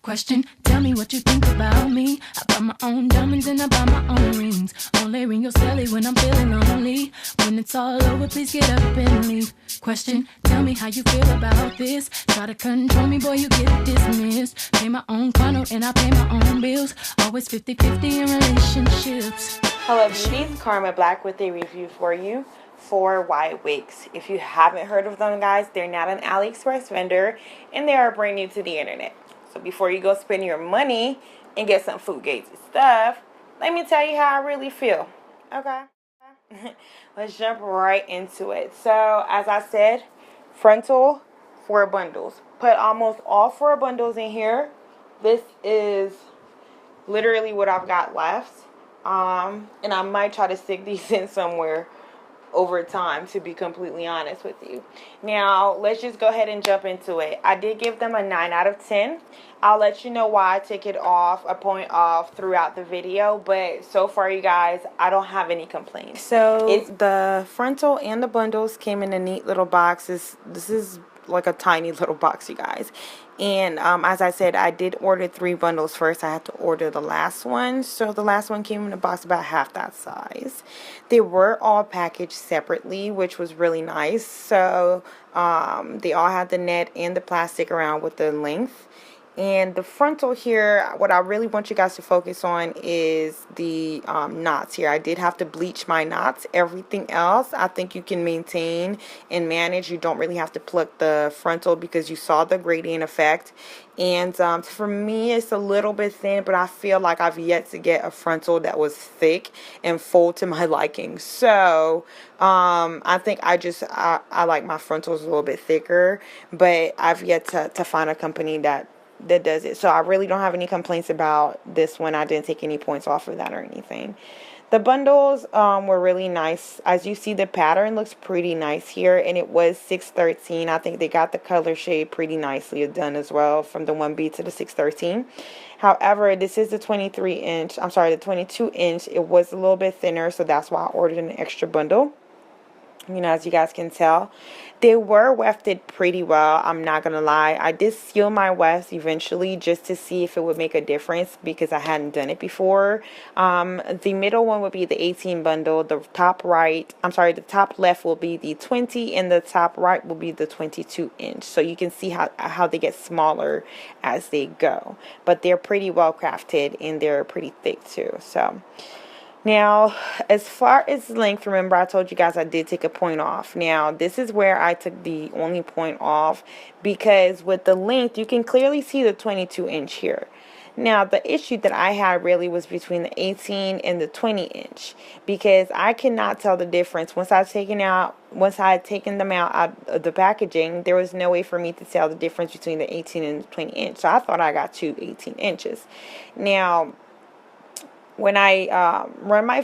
Question, tell me what you think about me. I buy my own diamonds and I buy my own rings. Only ring your celly when I'm feeling lonely. When it's all over, please get up and leave. Question, tell me how you feel about this. Try to control me, boy, you get dismissed. Pay my own condo and I pay my own bills. Always 50-50 in relationships. Hello beauties, Karma Black with a review for you for Ywigs. If you haven't heard of them, guys, they're not an AliExpress vendor and they are brand new to the internet. So before you go spend your money and get some Fugazi stuff, let me tell you how I really feel. Okay? Let's jump right into it. So, as I said, frontal 4 bundles. Put almost all 4 bundles in here. This is literally what I've got left. And I might try to stick these in somewhere over time, to be completely honest with you. Now, let's just go ahead and jump into it. I did give them a 9 out of 10. I'll let you know why I took it off, a point off throughout the video, but so far, you guys, I don't have any complaints. So, it's the frontal and the bundles came in a neat little box. This is like a tiny little box, you guys. And as I said, I did order 3 bundles first. I had to order the last one. So the last one came in a box about half that size. They were all packaged separately, which was really nice. So they all had the net and the plastic around with the length. And the frontal here, what I really want you guys to focus on is the knots here. I did have to bleach my knots. Everything else, I think you can maintain and manage. You don't really have to pluck the frontal because you saw the gradient effect. And for me, it's a little bit thin, but I feel like I've yet to get a frontal that was thick and full to my liking. So I think I like my frontals a little bit thicker, but I've yet to find a company that does it. So I really don't have any complaints about this one. I didn't take any points off of that or anything. The bundles were really nice. As you see, the pattern looks pretty nice here, and it was 613. I think they got the color shade pretty nicely done as well, from the 1B to the 613. However, this is the 23-inch. I'm sorry, the 22-inch. It was a little bit thinner, so that's why I ordered an extra bundle. You know, as you guys can tell, they were wefted pretty well. I'm not gonna lie, I did seal my wefts eventually just to see if it would make a difference because I hadn't done it before. The middle one would be the 18 bundle. The top left will be the 20, and the top right will be the 22-inch. So you can see how they get smaller as they go, but they're pretty well crafted and they're pretty thick too. So now, as far as length, remember I told you guys I did take a point off. Now, this is where I took the only point off because with the length, you can clearly see the 22-inch here. Now, the issue that I had really was between the 18 and the 20-inch because I cannot tell the difference. Once I had taken them out of the packaging, there was no way for me to tell the difference between the 18 and the 20-inch. So I thought I got 2 18 inches. Now, when I run my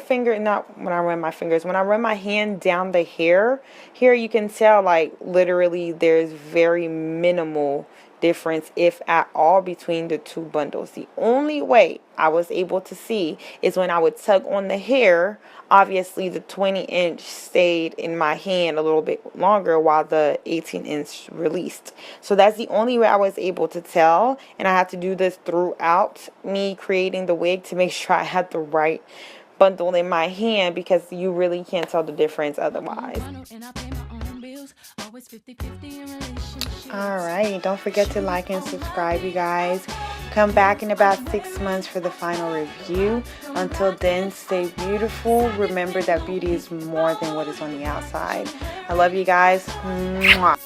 hand down the hair, here you can tell like literally there's very minimal difference, if at all, between the 2 bundles. The only way I was able to see is when I would tug on the hair. Obviously, the 20-inch stayed in my hand a little bit longer while the 18-inch released. So that's the only way I was able to tell. And I had to do this throughout me creating the wig to make sure I had the right bundle in my hand because you really can't tell the difference otherwise. Alright, don't forget to like and subscribe, you guys. Come back in about 6 months for the final review. Until then, stay beautiful. Remember that beauty is more than what is on the outside. I love you guys. Mwah.